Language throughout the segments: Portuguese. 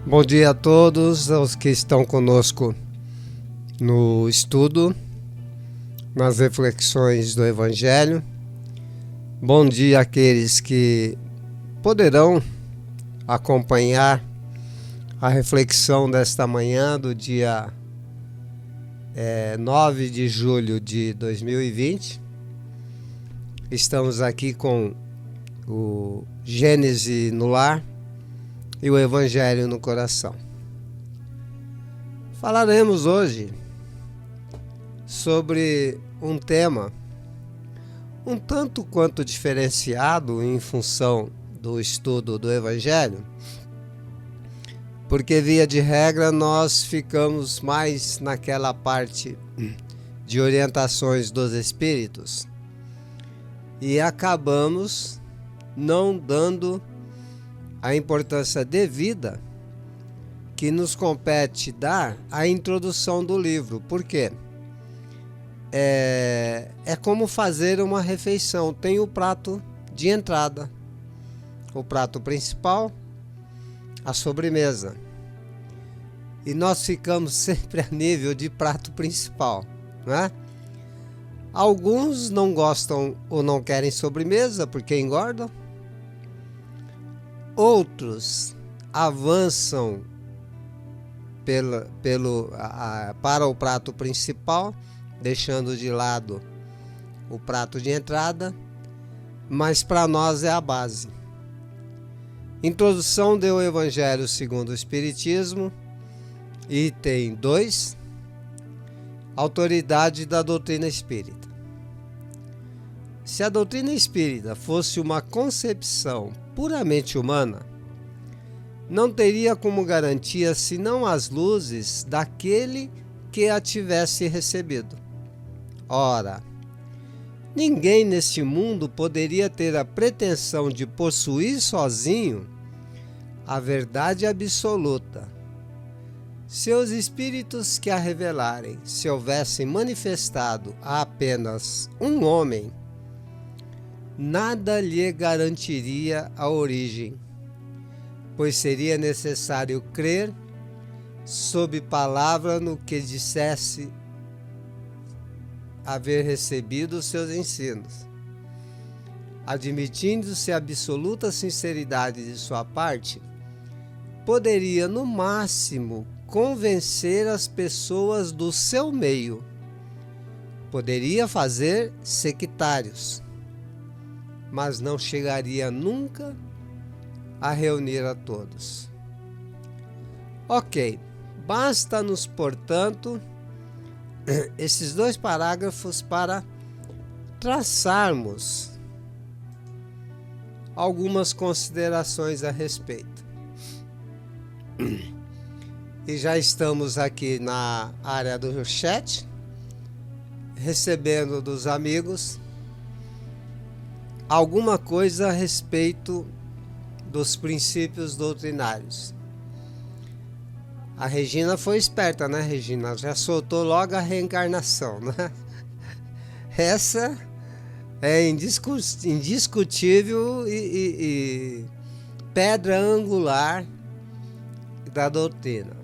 Bom dia a todos os que estão conosco no estudo, nas reflexões do Evangelho. Bom dia àqueles que poderão acompanhar a reflexão desta manhã do dia 9 de julho de 2020. Estamos aqui com o Gênesis no lar e o Evangelho no coração. Falaremos hoje sobre um tema um tanto quanto diferenciado em função do estudo do Evangelho, porque via de regra nós ficamos mais naquela parte de orientações dos Espíritos e acabamos não dando a importância devida que nos compete dar à introdução do livro. Por quê? É como fazer uma refeição. Tem o prato de entrada, o prato principal, a sobremesa. E nós ficamos sempre a nível de prato principal, né? Alguns não gostam ou não querem sobremesa porque engordam. Outros avançam para o prato principal, deixando de lado o prato de entrada, mas para nós é a base. Introdução do Evangelho segundo o Espiritismo, item 2, autoridade da doutrina espírita. Se a doutrina espírita fosse uma concepção puramente humana, não teria como garantia senão as luzes daquele que a tivesse recebido. Ora, ninguém neste mundo poderia ter a pretensão de possuir sozinho a verdade absoluta. Se os espíritos que a revelarem se houvessem manifestado a apenas um homem, nada lhe garantiria a origem, pois seria necessário crer sob palavra no que dissesse haver recebido os seus ensinos. Admitindo-se a absoluta sinceridade de sua parte, poderia no máximo convencer as pessoas do seu meio, poderia fazer sectários, mas não chegaria nunca a reunir a todos. Ok, basta-nos, portanto, esses 2 parágrafos para traçarmos algumas considerações a respeito. E já estamos aqui na área do chat, recebendo dos amigos alguma coisa a respeito dos princípios doutrinários. A Regina foi esperta, né, Regina? Já soltou logo a reencarnação, né? Essa é indiscutível e pedra angular da doutrina.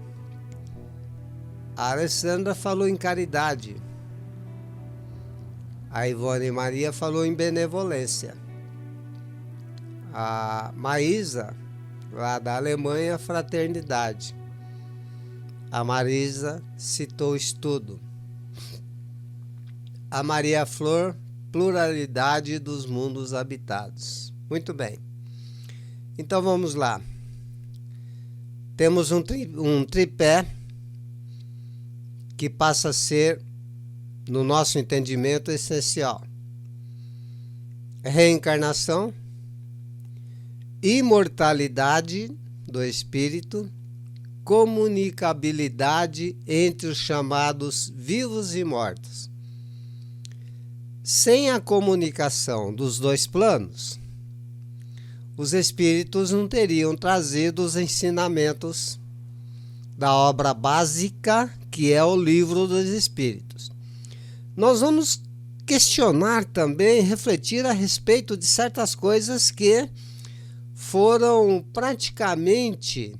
A Alessandra falou em caridade. A Ivone Maria falou em benevolência. A Maísa, lá da Alemanha, fraternidade. A Marisa citou estudo. A Maria Flor, pluralidade dos mundos habitados. Muito bem. Então vamos lá. Temos um tripé que passa a ser, no nosso entendimento, essencial: reencarnação, imortalidade do espírito, comunicabilidade entre os chamados vivos e mortos. Sem a comunicação dos 2 planos, os espíritos não teriam trazido os ensinamentos da obra básica, que é o Livro dos Espíritos. Nós vamos questionar também, refletir a respeito de certas coisas que foram praticamente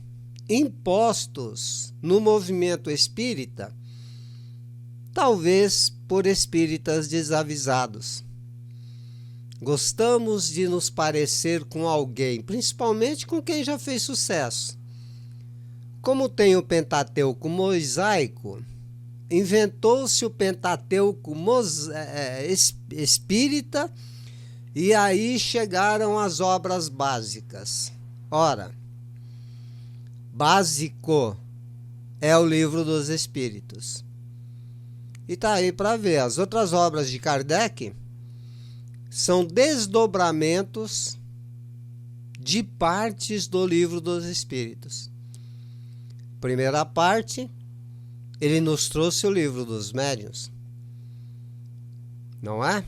impostos no movimento espírita, talvez por espíritas desavisados. Gostamos de nos parecer com alguém, principalmente com quem já fez sucesso. Como tem o Pentateuco mosaico, inventou-se o Pentateuco espírita e aí chegaram as obras básicas. Ora, básico é o Livro dos Espíritos. E tá aí para ver, as outras obras de Kardec são desdobramentos de partes do Livro dos Espíritos. Primeira parte, ele nos trouxe o Livro dos Médiuns, não é?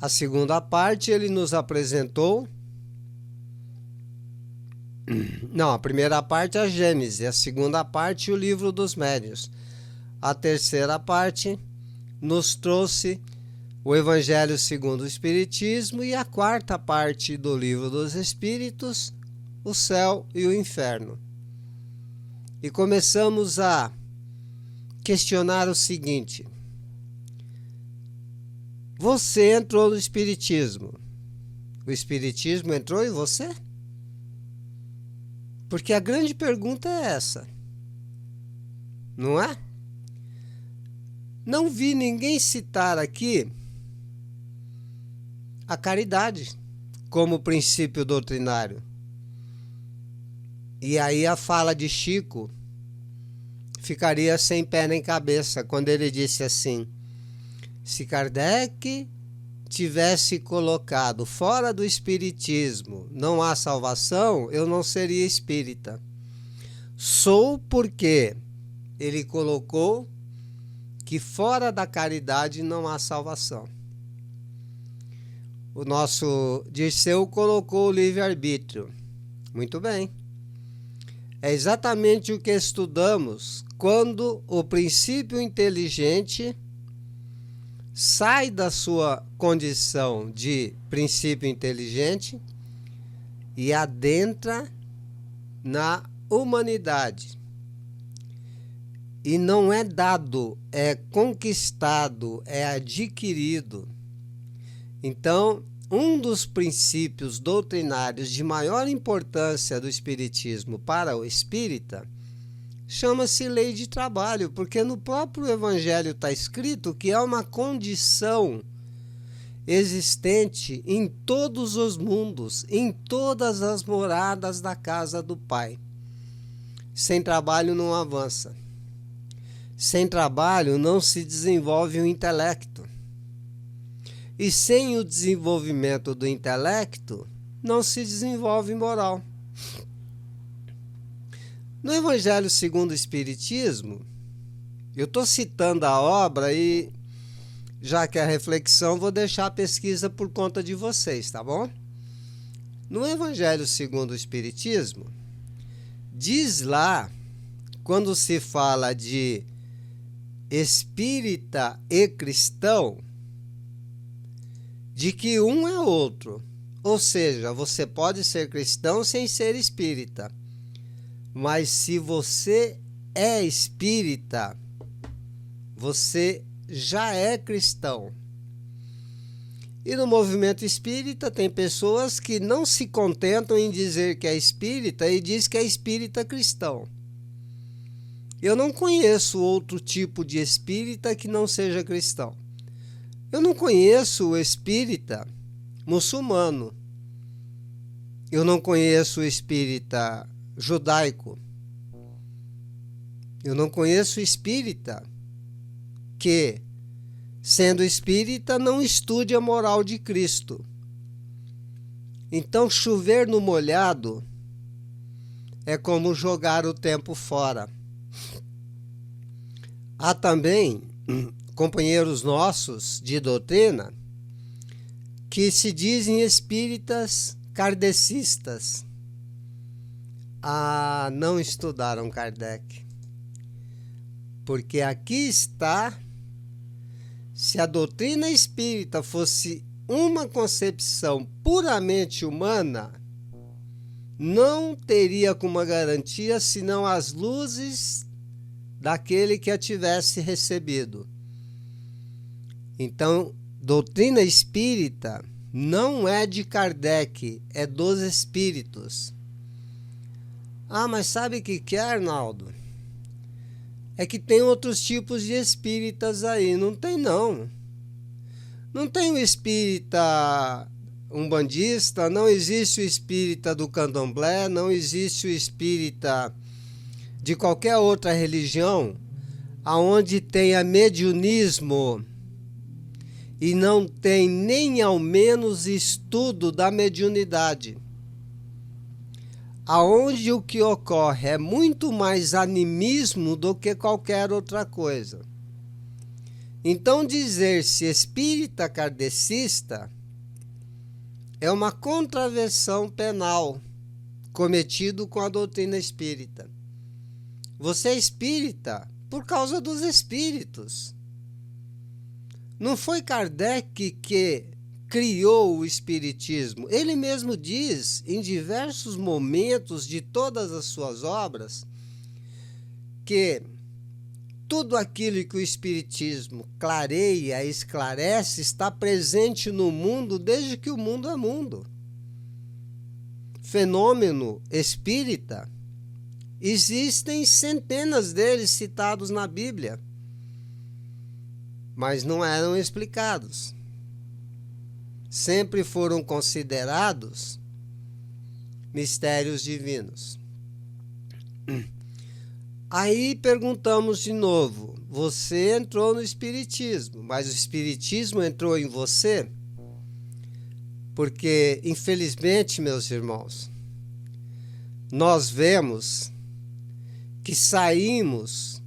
A segunda parte, ele nos apresentou... Não, a primeira parte é a Gênese, a segunda parte o Livro dos Médiuns. A terceira parte nos trouxe o Evangelho segundo o Espiritismo e a quarta parte do Livro dos Espíritos, o céu e o inferno. E começamos a questionar o seguinte: você entrou no Espiritismo, o Espiritismo entrou em você? Porque a grande pergunta é essa, não é? Não vi ninguém citar aqui a caridade como princípio doutrinário. E aí a fala de Chico ficaria sem pé nem cabeça quando ele disse assim: se Kardec tivesse colocado fora do espiritismo não há salvação, eu não seria espírita. Sou porque ele colocou que fora da caridade não há salvação. O nosso Dirceu colocou o livre-arbítrio. Muito bem. É exatamente o que estudamos quando o princípio inteligente sai da sua condição de princípio inteligente e adentra na humanidade. E não é dado, é conquistado, é adquirido. Então, um dos princípios doutrinários de maior importância do Espiritismo para o espírita chama-se lei de trabalho, porque no próprio Evangelho está escrito que é uma condição existente em todos os mundos, em todas as moradas da casa do Pai. Sem trabalho não avança. Sem trabalho não se desenvolve o intelecto. E sem o desenvolvimento do intelecto, não se desenvolve moral. No Evangelho segundo o Espiritismo, eu estou citando a obra e, já que é a reflexão, vou deixar a pesquisa por conta de vocês, tá bom? No Evangelho segundo o Espiritismo, diz lá, quando se fala de espírita e cristão, de que um é outro. Ou seja, você pode ser cristão sem ser espírita. Mas se você é espírita, você já é cristão. E no movimento espírita tem pessoas que não se contentam em dizer que é espírita e diz que é espírita cristão. Eu não conheço outro tipo de espírita que não seja cristão. Eu não conheço o espírita muçulmano. Eu não conheço o espírita judaico. Eu não conheço espírita que, sendo espírita, não estude a moral de Cristo. Então, chover no molhado é como jogar o tempo fora. Há também companheiros nossos de doutrina que se dizem espíritas kardecistas. Não estudaram Kardec. Porque aqui está, se a doutrina espírita fosse uma concepção puramente humana, não teria como garantia senão as luzes daquele que a tivesse recebido. Então, doutrina espírita não é de Kardec, é dos espíritos. Ah, mas sabe o que é, Arnaldo? É que tem outros tipos de espíritas aí. Não tem, não. Não tem o espírita umbandista, não existe o espírita do candomblé, não existe o espírita de qualquer outra religião aonde tenha mediunismo e não tem nem ao menos estudo da mediunidade. Aonde o que ocorre é muito mais animismo do que qualquer outra coisa. Então dizer-se espírita kardecista é uma contravenção penal cometido com a doutrina espírita. Você é espírita por causa dos espíritos. Não foi Kardec que criou o espiritismo. Ele mesmo diz em diversos momentos de todas as suas obras que tudo aquilo que o espiritismo clareia, esclarece, está presente no mundo desde que o mundo é mundo. Fenômeno espírita, existem centenas deles citados na Bíblia, mas não eram explicados. Sempre foram considerados mistérios divinos. Aí perguntamos de novo, você entrou no espiritismo, mas o espiritismo entrou em você? Porque, infelizmente, meus irmãos, nós vemos que saímos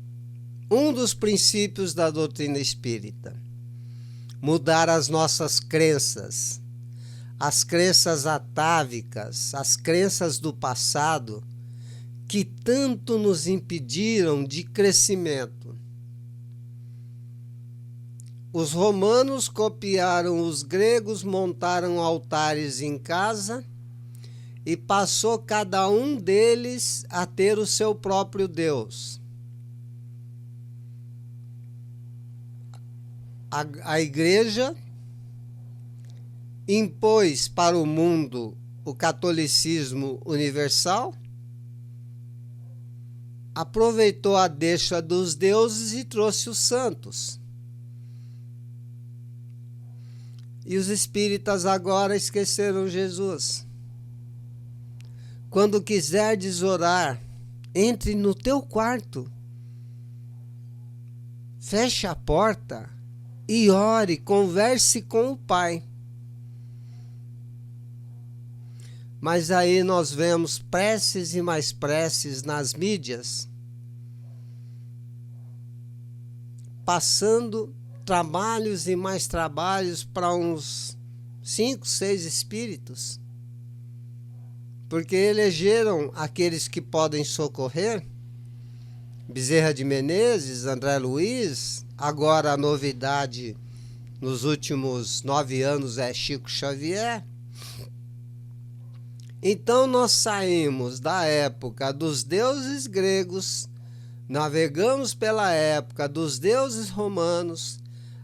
um dos princípios da doutrina espírita, mudar as nossas crenças, as crenças atávicas, as crenças do passado, que tanto nos impediram de crescimento. Os romanos copiaram os gregos, montaram altares em casa e passou cada um deles a ter o seu próprio Deus. A igreja impôs para o mundo o catolicismo universal, aproveitou a deixa dos deuses e trouxe os santos. E os espíritas agora esqueceram Jesus. Quando quiserdes orar, entre no teu quarto, feche a porta e ore, converse com o Pai. Mas aí nós vemos preces e mais preces nas mídias, passando trabalhos e mais trabalhos para uns 5, 6 espíritos, porque elegeram aqueles que podem socorrer, Bezerra de Menezes, André Luiz, agora a novidade nos últimos 9 anos é Chico Xavier. Então nós saímos da época dos deuses gregos, navegamos pela época dos deuses romanos,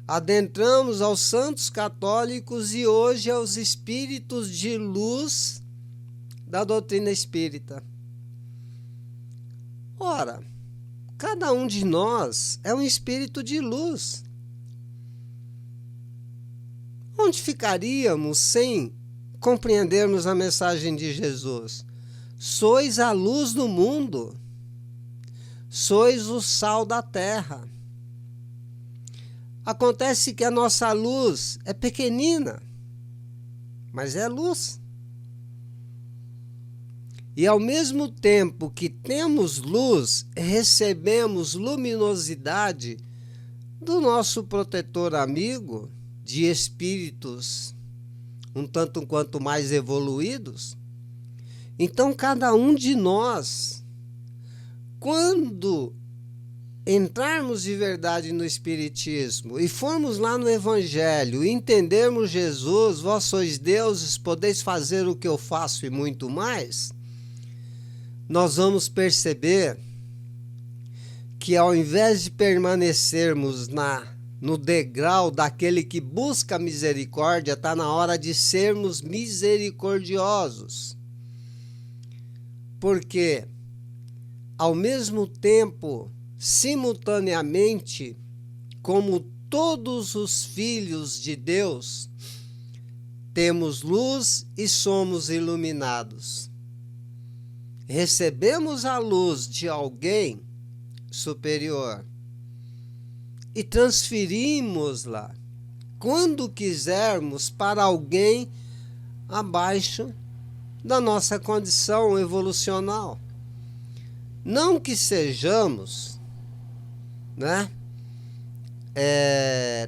adentramos aos santos católicos e hoje aos espíritos de luz da doutrina espírita. Ora, cada um de nós é um espírito de luz. Onde ficaríamos sem compreendermos a mensagem de Jesus? Sois a luz do mundo, sois o sal da terra. Acontece que a nossa luz é pequenina, mas é luz. E ao mesmo tempo que temos luz, recebemos luminosidade do nosso protetor amigo, de espíritos um tanto quanto mais evoluídos. Então cada um de nós, quando entrarmos de verdade no Espiritismo e formos lá no Evangelho e entendermos Jesus, vós sois deuses, podeis fazer o que eu faço e muito mais, nós vamos perceber que ao invés de permanecermos no degrau daquele que busca misericórdia, está na hora de sermos misericordiosos. Porque, ao mesmo tempo, simultaneamente, como todos os filhos de Deus, temos luz e somos iluminados. Recebemos a luz de alguém superior e transferimos-la, quando quisermos, para alguém abaixo da nossa condição evolucional. Não que sejamos,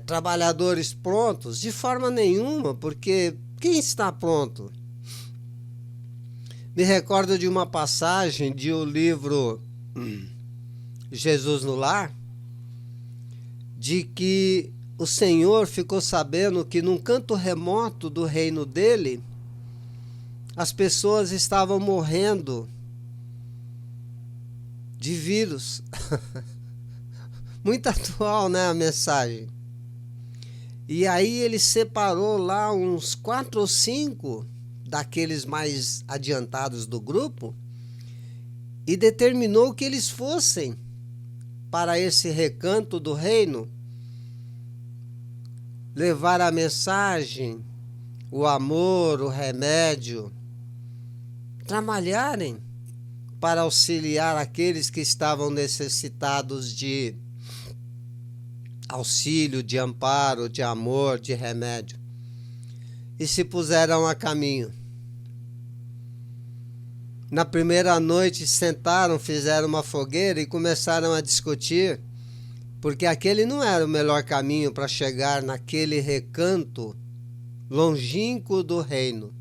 trabalhadores prontos, de forma nenhuma, porque quem está pronto? Me recordo de uma passagem de o livro Jesus no Lar, de que o Senhor ficou sabendo que num canto remoto do reino dele, as pessoas estavam morrendo de vírus. Muito atual, né, a mensagem. E aí ele separou lá uns 4 ou 5 daqueles mais adiantados do grupo e determinou que eles fossem para esse recanto do reino levar a mensagem, o amor, o remédio, trabalharem para auxiliar aqueles que estavam necessitados de auxílio, de amparo, de amor, de remédio. E se puseram a caminho. Na primeira noite sentaram, fizeram uma fogueira e começaram a discutir, porque aquele não era o melhor caminho para chegar naquele recanto longínquo do reino.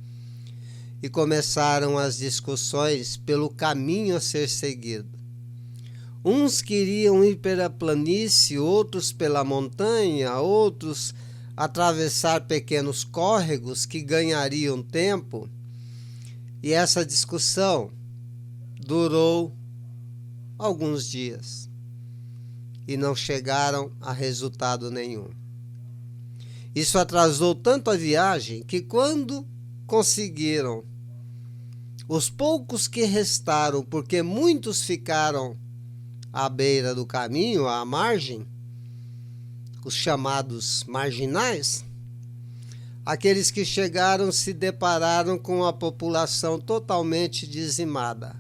E começaram as discussões pelo caminho a ser seguido. Uns queriam ir pela planície, outros pela montanha, outros atravessar pequenos córregos que ganhariam tempo. E essa discussão durou alguns dias e não chegaram a resultado nenhum. Isso atrasou tanto a viagem que, quando conseguiram, os poucos que restaram, porque muitos ficaram à beira do caminho, à margem, os chamados marginais, aqueles que chegaram se depararam com a população totalmente dizimada.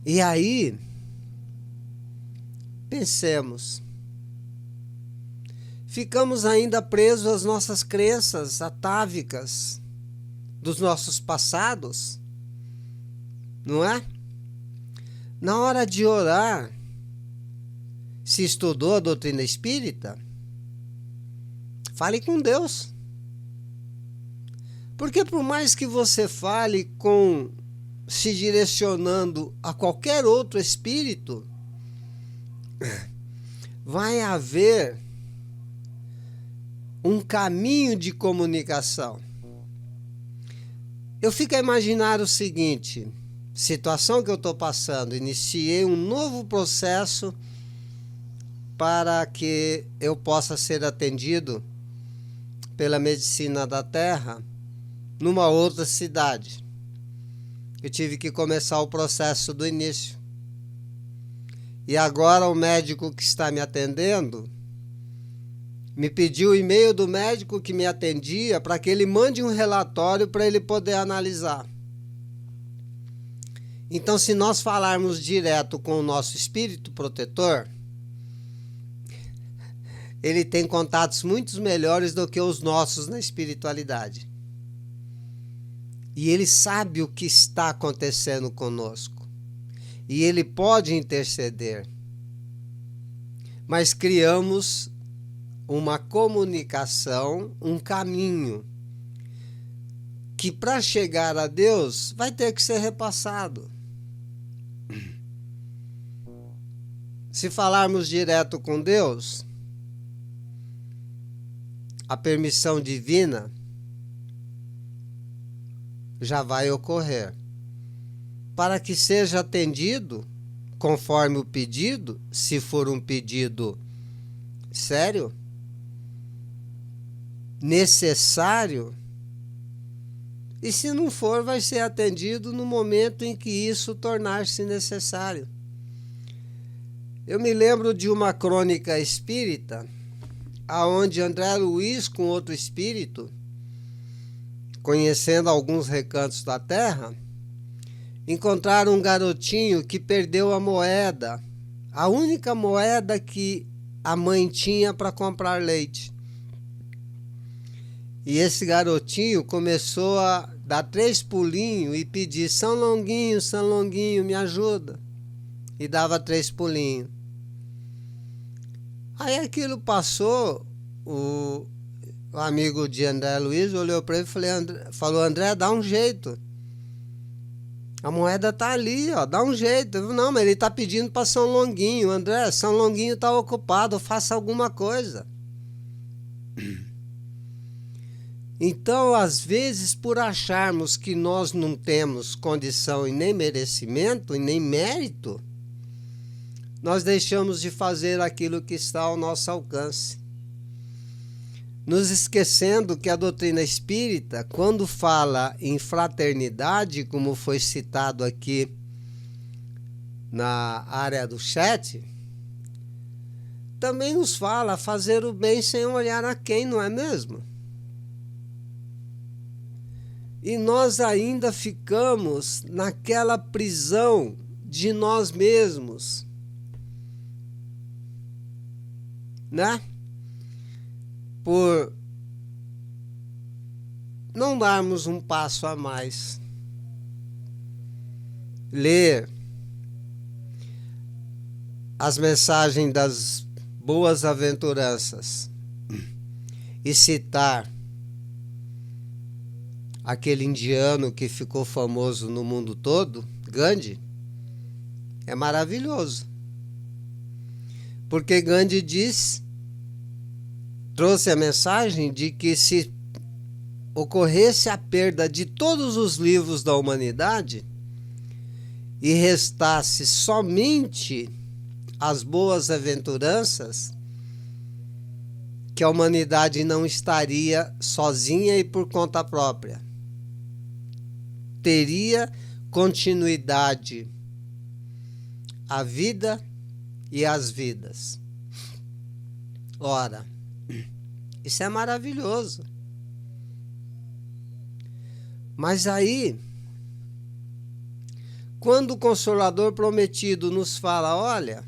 E aí, pensemos, ficamos ainda presos às nossas crenças atávicas dos nossos passados, não é? Na hora de orar, se estudou a doutrina espírita, fale com Deus. Porque por mais que você fale se direcionando a qualquer outro espírito, vai haver um caminho de comunicação. Eu fico a imaginar o seguinte: situação que eu estou passando, iniciei um novo processo para que eu possa ser atendido pela medicina da terra numa outra cidade. Eu tive que começar o processo do início. E agora o médico que está me atendendo me pediu o e-mail do médico que me atendia para que ele mande um relatório para ele poder analisar. Então, se nós falarmos direto com o nosso espírito protetor, ele tem contatos muito melhores do que os nossos na espiritualidade. E ele sabe o que está acontecendo conosco. E ele pode interceder. Mas criamos uma comunicação, um caminho, que para chegar a Deus vai ter que ser repassado. Se falarmos direto com Deus, a permissão divina já vai ocorrer. para que seja atendido conforme o pedido, se for um pedido sério, necessário, e se não for, vai ser atendido no momento em que isso tornar-se necessário. Eu me lembro de uma crônica espírita, aonde André Luiz, com outro espírito, conhecendo alguns recantos da terra, encontraram um garotinho que perdeu a moeda, a única moeda que a mãe tinha para comprar leite. E esse garotinho começou a dar 3 pulinhos e pedir: São Longuinho, me ajuda. E dava 3 pulinhos. Aí aquilo passou, o amigo de André Luiz olhou para ele e falou: André, dá um jeito. A moeda tá ali, ó, dá um jeito. Não, mas ele tá pedindo para São Longuinho. André, São Longuinho tá ocupado, faça alguma coisa. Então, às vezes, por acharmos que nós não temos condição e nem merecimento e nem mérito, nós deixamos de fazer aquilo que está ao nosso alcance. Nos esquecendo que a doutrina espírita, quando fala em fraternidade, como foi citado aqui na área do chat, também nos fala fazer o bem sem olhar a quem, não é mesmo? E nós ainda ficamos naquela prisão de nós mesmos, né? Por não darmos um passo a mais. Ler as mensagens das boas aventuranças e citar aquele indiano que ficou famoso no mundo todo, Gandhi, é maravilhoso. Porque Gandhi trouxe a mensagem de que se ocorresse a perda de todos os livros da humanidade e restasse somente as boas aventuranças, que a humanidade não estaria sozinha e por conta própria. Teria continuidade a vida e as vidas. Ora, isso é maravilhoso. Mas aí, quando o Consolador Prometido nos fala, olha,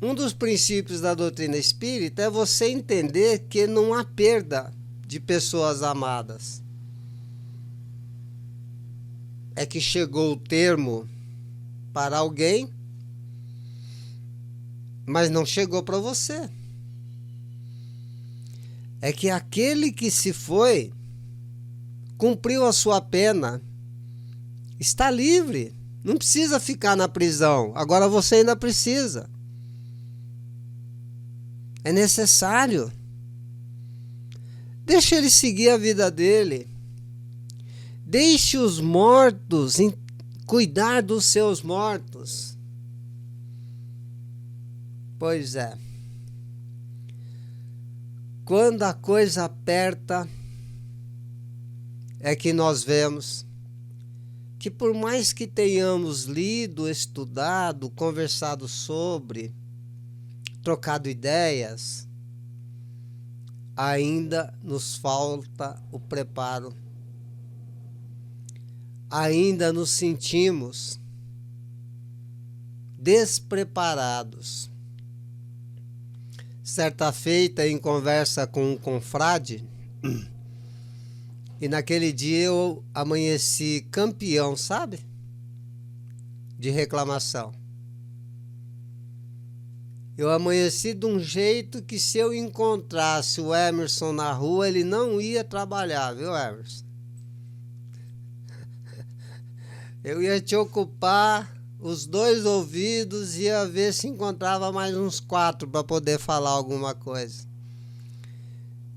um dos princípios da doutrina espírita é você entender que não há perda de pessoas amadas. É que chegou o termo para alguém, mas não chegou para você. É que aquele que se foi, cumpriu a sua pena, está livre, não precisa ficar na prisão. Agora você ainda precisa. É necessário. Deixa ele seguir a vida dele. Deixe os mortos cuidar dos seus mortos. Pois é. Quando a coisa aperta, é que nós vemos que por mais que tenhamos lido, estudado, conversado sobre, trocado ideias, ainda nos falta o preparo. Ainda nos sentimos despreparados. Certa feita, em conversa com um confrade, e naquele dia eu amanheci campeão, sabe? De reclamação. Eu amanheci de um jeito que se eu encontrasse o Emerson na rua, ele não ia trabalhar, viu, Emerson? Eu ia te ocupar os 2 ouvidos e ia ver se encontrava mais uns 4 para poder falar alguma coisa.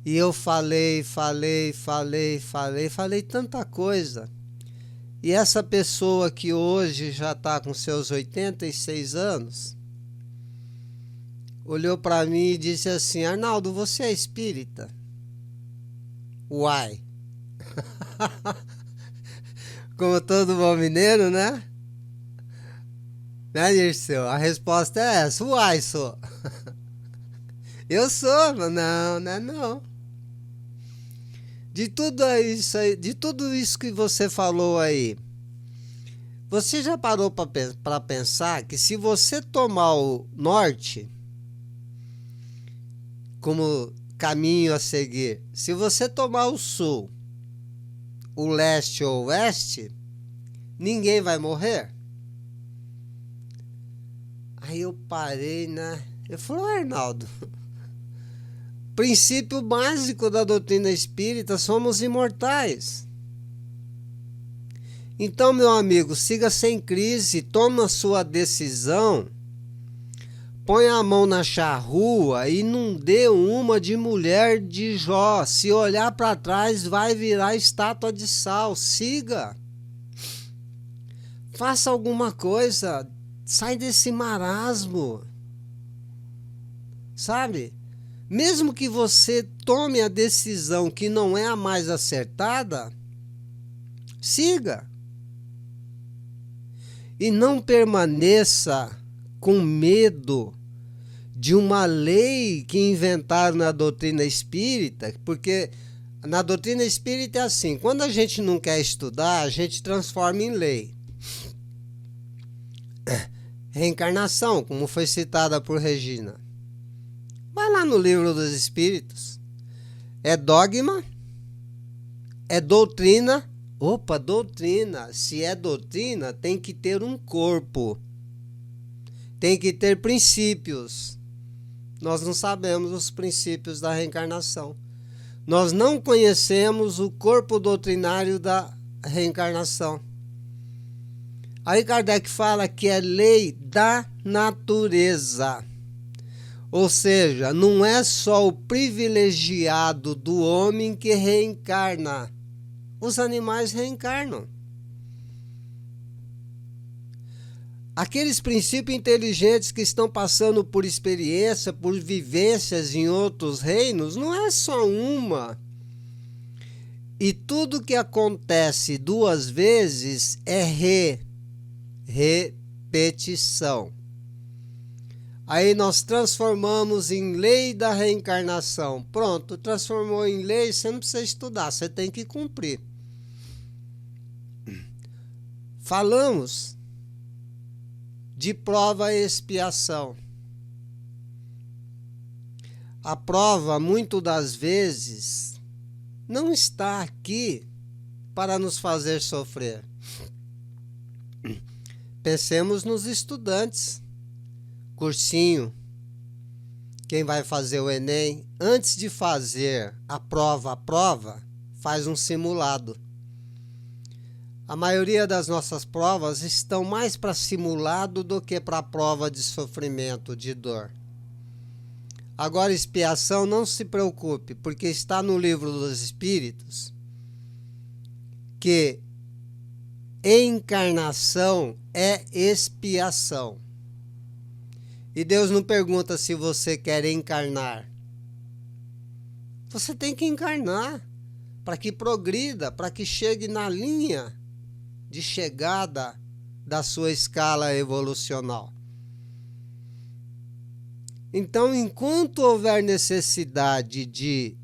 E eu falei tanta coisa. E essa pessoa que hoje já está com seus 86 anos, olhou para mim e disse assim: Arnaldo, você é espírita? Uai! Como todo bom mineiro, né? Né, Dirceu? A resposta é essa: uai, sou. Eu sou, mas não, né? Não. De tudo isso que você falou aí, você já parou para pensar que se você tomar o norte como caminho a seguir, se você tomar o sul, o leste ou o oeste, ninguém vai morrer? Aí eu parei, né? Eu falei: Arnaldo, princípio básico da doutrina espírita, somos imortais. Então, meu amigo, siga sem crise, toma a sua decisão, põe a mão na charrua e não dê uma de mulher de Jó. Se olhar para trás, vai virar estátua de sal. Siga. Faça alguma coisa. Sai desse marasmo. Sabe? Mesmo que você tome a decisão que não é a mais acertada, siga. E não permaneça com medo de uma lei que inventaram na doutrina espírita, porque na doutrina espírita é assim: quando a gente não quer estudar, a gente transforma em lei. Reencarnação, como foi citada por Regina. Vai lá no Livro dos Espíritos. É dogma? É doutrina? Opa, doutrina. Se é doutrina, tem que ter um corpo. Tem que ter princípios. Nós não sabemos os princípios da reencarnação. Nós não conhecemos o corpo doutrinário da reencarnação. Aí Kardec fala que é lei da natureza. Ou seja, não é só o privilegiado do homem que reencarna. Os animais reencarnam. Aqueles princípios inteligentes que estão passando por experiência, por vivências em outros reinos, não é só uma. E tudo que acontece duas vezes é repetição. Aí nós transformamos em lei da reencarnação. Pronto, transformou em lei, você não precisa estudar, você tem que cumprir. Falamos de prova e expiação. A prova, muitas das vezes, não está aqui para nos fazer sofrer. Pensemos nos estudantes. Cursinho. Quem vai fazer o Enem, antes de fazer a prova, faz um simulado. A maioria das nossas provas estão mais para simulado do que para prova de sofrimento, de dor. Agora, expiação, não se preocupe, porque está no Livro dos Espíritos que encarnação é expiação. E Deus não pergunta se você quer encarnar. Você tem que encarnar para que progrida, para que chegue na linha de chegada da sua escala evolucional. Então, enquanto houver necessidade de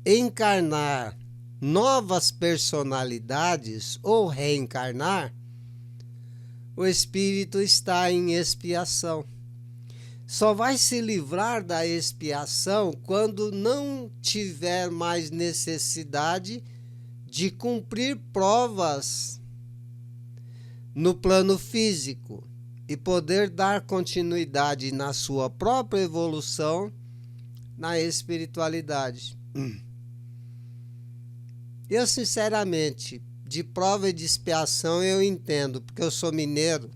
encarnar novas personalidades ou reencarnar, o espírito está em expiação. Só vai se livrar da expiação quando não tiver mais necessidade de cumprir provas no plano físico e poder dar continuidade na sua própria evolução na espiritualidade. Eu, sinceramente, de prova e de expiação eu entendo, porque eu sou mineiro.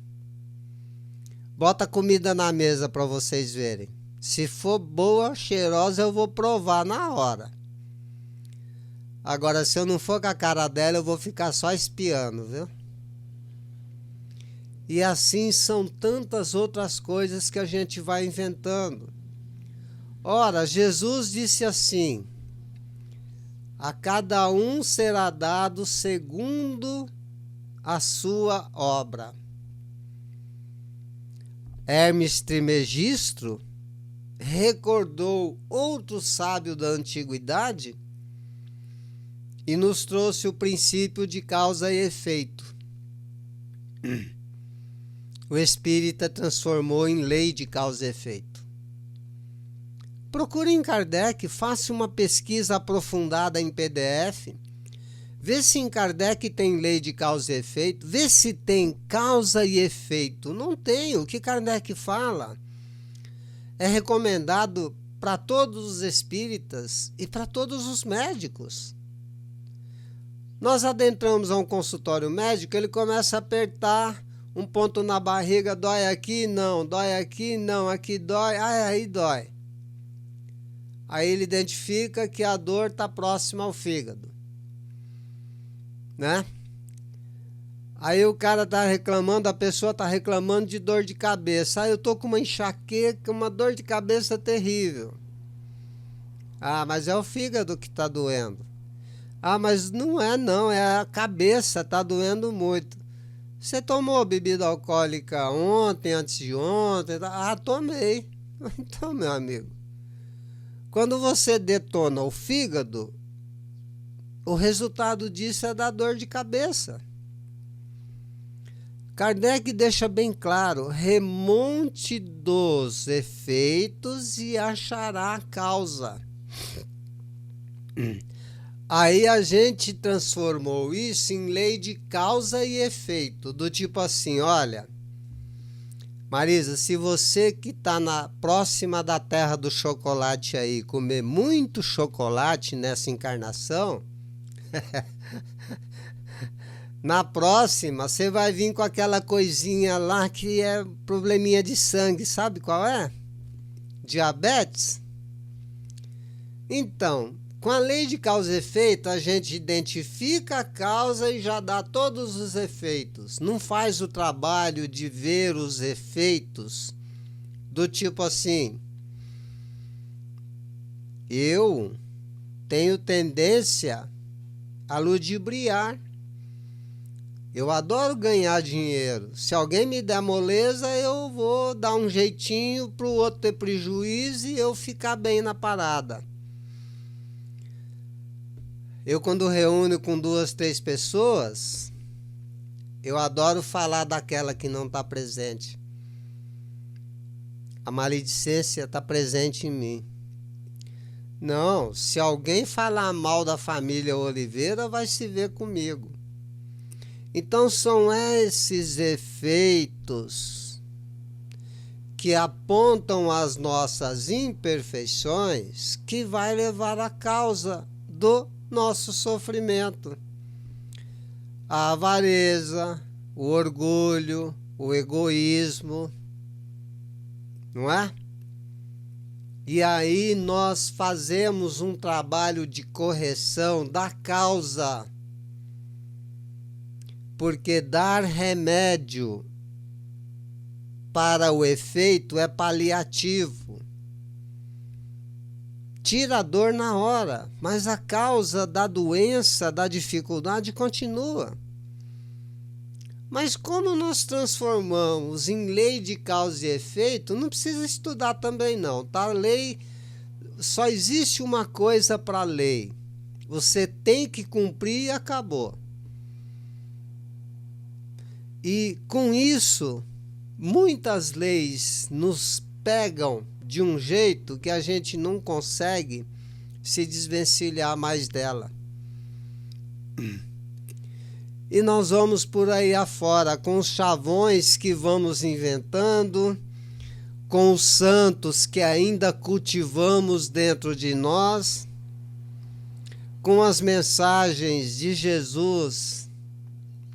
Bota comida na mesa para vocês verem. Se for boa, cheirosa, eu vou provar na hora. Agora, se eu não for com a cara dela, eu vou ficar só espiando, viu? E assim são tantas outras coisas que a gente vai inventando. Ora, Jesus disse assim: a cada um será dado segundo a sua obra. Hermes Trismegisto recordou outro sábio da antiguidade e nos trouxe o princípio de causa e efeito. O espírita transformou em lei de causa e efeito. Procure em Kardec, faça uma pesquisa aprofundada em PDF, vê se em Kardec tem lei de causa e efeito, vê se tem causa e efeito. Não tem. O que Kardec fala é recomendado para todos os espíritas e para todos os médicos. Nós adentramos a um consultório médico, ele começa a apertar um ponto na barriga, dói aqui, não, dói aqui, não, aqui dói, aí dói. Aí ele identifica que a dor está próxima ao fígado, né? Aí o cara está reclamando, a pessoa está reclamando de dor de cabeça. Aí eu tô com uma enxaqueca, uma dor de cabeça terrível. Ah, mas é o fígado que está doendo. Ah, mas não é não, é a cabeça, está doendo muito. Você tomou bebida alcoólica ontem, antes de ontem? Ah, tomei. Então, meu amigo, quando você detona o fígado, o resultado disso é da dor de cabeça. Kardec deixa bem claro: remonte dos efeitos e achará a causa. Aí a gente transformou isso em lei de causa e efeito, do tipo assim: olha, Marisa, se você que está próxima da terra do chocolate aí comer muito chocolate nessa encarnação, na próxima você vai vir com aquela coisinha lá que é probleminha de sangue, sabe qual é? Diabetes. Então, com a lei de causa e efeito, a gente identifica a causa e já dá todos os efeitos. Não faz o trabalho de ver os efeitos, do tipo assim: eu tenho tendência a ludibriar. Eu adoro ganhar dinheiro. Se alguém me der moleza, eu vou dar um jeitinho para o outro ter prejuízo e eu ficar bem na parada. Eu, quando reúno com 2, 3 pessoas, eu adoro falar daquela que não está presente. A maledicência está presente em mim. Não, se alguém falar mal da família Oliveira, vai se ver comigo. Então são esses efeitos que apontam as nossas imperfeições que vai levar à causa do nosso sofrimento. A avareza, o orgulho, o egoísmo, não é? E aí nós fazemos um trabalho de correção da causa, porque dar remédio para o efeito é paliativo. Tira a dor na hora, mas a causa da doença, da dificuldade continua. Mas como nós transformamos em lei de causa e efeito, não precisa estudar também não, tá? Lei, só existe uma coisa para a lei. Você tem que cumprir e acabou. E com isso, muitas leis nos pegam de um jeito que a gente não consegue se desvencilhar mais dela. E nós vamos por aí afora com os chavões que vamos inventando, com os santos que ainda cultivamos dentro de nós, com as mensagens de Jesus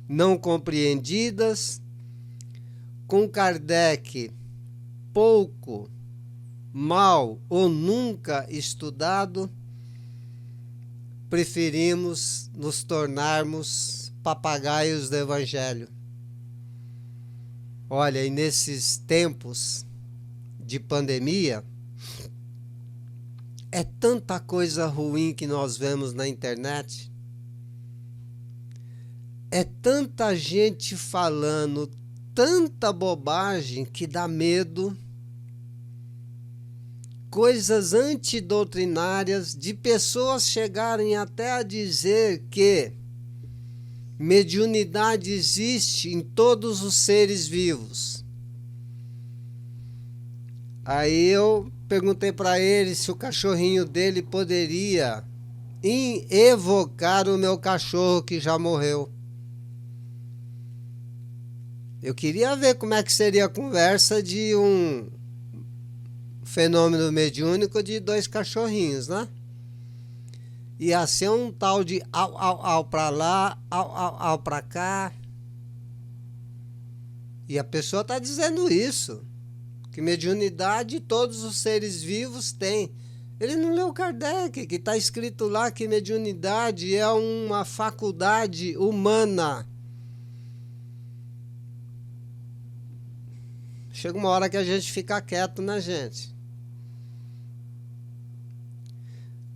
não compreendidas, com Kardec pouco, mal ou nunca estudado, preferimos nos tornarmos papagaios do Evangelho. Olha, e nesses tempos de pandemia, é tanta coisa ruim que nós vemos na internet. É tanta gente falando tanta bobagem que dá medo. Coisas antidoutrinárias, de pessoas chegarem até a dizer que mediunidade existe em todos os seres vivos. Aí eu perguntei para ele se o cachorrinho dele poderia evocar o meu cachorro que já morreu. Eu queria ver como é que seria a conversa de um fenômeno mediúnico de 2 cachorrinhos, né? Ia ser um tal de au pra lá, au pra cá. E a pessoa está dizendo isso, que mediunidade todos os seres vivos têm. Ele não leu Kardec, que está escrito lá que mediunidade é uma faculdade humana. Chega uma hora que a gente fica quieto, né, gente?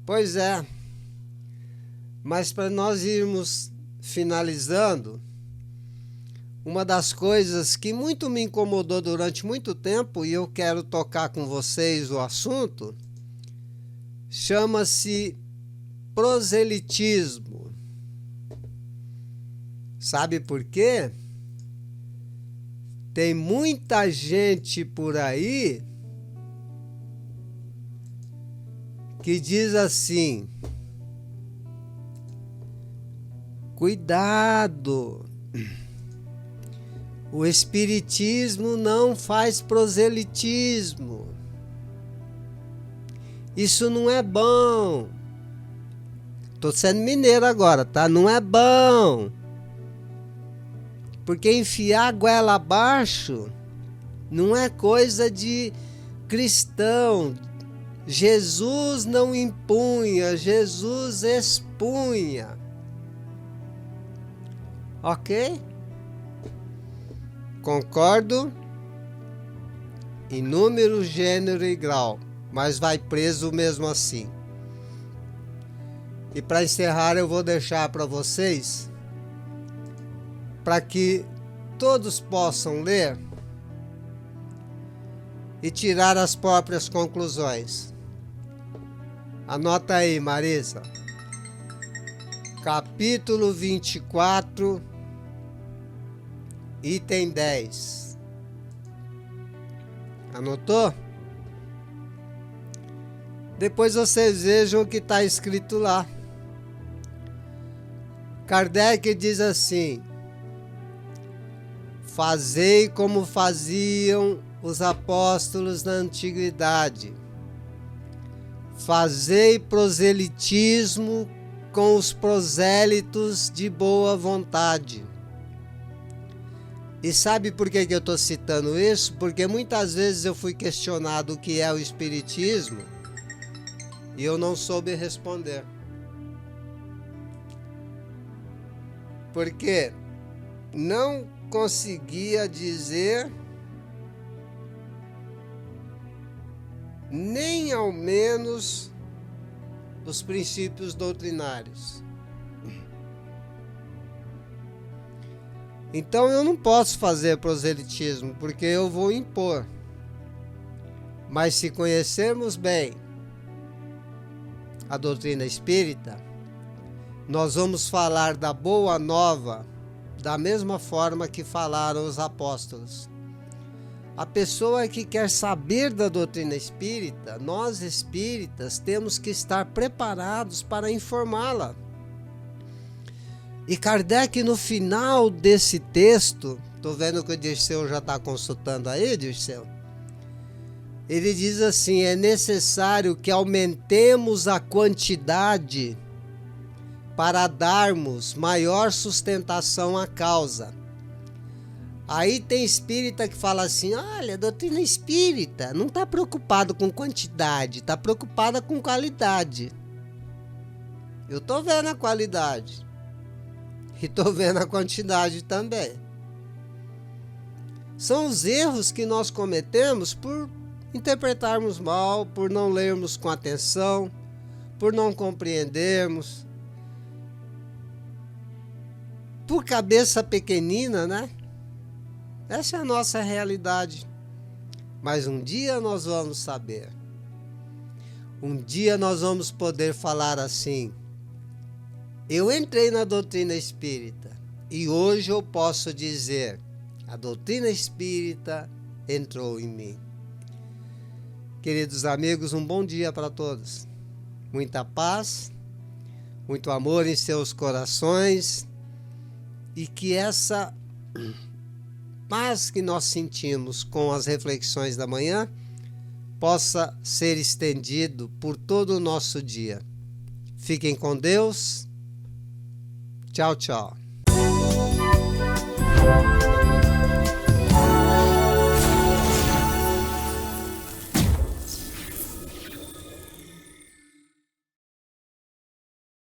Pois é. Mas para nós irmos finalizando, uma das coisas que muito me incomodou durante muito tempo, e eu quero tocar com vocês o assunto, chama-se proselitismo. Sabe por quê? Tem muita gente por aí que diz assim: cuidado, o espiritismo não faz proselitismo, isso não é bom. Tô sendo mineiro agora, tá? Não é bom. Porque enfiar a goela abaixo não é coisa de cristão. Jesus não impunha, Jesus expunha. Ok? Concordo em número, gênero e grau, mas vai preso mesmo assim. E para encerrar, eu vou deixar para vocês, para que todos possam ler e tirar as próprias conclusões. Anota aí, Marisa. Capítulo 24, item 10. Anotou? Depois vocês vejam o que está escrito lá. Kardec diz assim: fazei como faziam os apóstolos na antiguidade. Fazei proselitismo com os prosélitos de boa vontade. E sabe por que eu estou citando isso? Porque muitas vezes eu fui questionado o que é o espiritismo e eu não soube responder. Porque não conseguia dizer nem ao menos os princípios doutrinários. Então eu não posso fazer proselitismo, porque eu vou impor. Mas se conhecermos bem a doutrina espírita, nós vamos falar da boa nova da mesma forma que falaram os apóstolos. A pessoa que quer saber da doutrina espírita, nós espíritas temos que estar preparados para informá-la. E Kardec, no final desse texto, estou vendo que o Dirceu já está consultando aí, Dirceu. Ele diz assim: é necessário que aumentemos a quantidade para darmos maior sustentação à causa. Aí tem espírita que fala assim: olha, a doutrina espírita não está preocupado com quantidade, está preocupada com qualidade. Eu estou vendo a qualidade e estou vendo a quantidade também. São os erros que nós cometemos por interpretarmos mal, por não lermos com atenção, por não compreendermos, por cabeça pequenina, né? Essa é a nossa realidade. Mas um dia nós vamos saber. Um dia nós vamos poder falar assim: eu entrei na doutrina espírita e hoje eu posso dizer: a doutrina espírita entrou em mim. Queridos amigos, um bom dia para todos. Muita paz, muito amor em seus corações e que essa paz que nós sentimos com as reflexões da manhã possa ser estendido por todo o nosso dia. Fiquem com Deus. Tchau, tchau.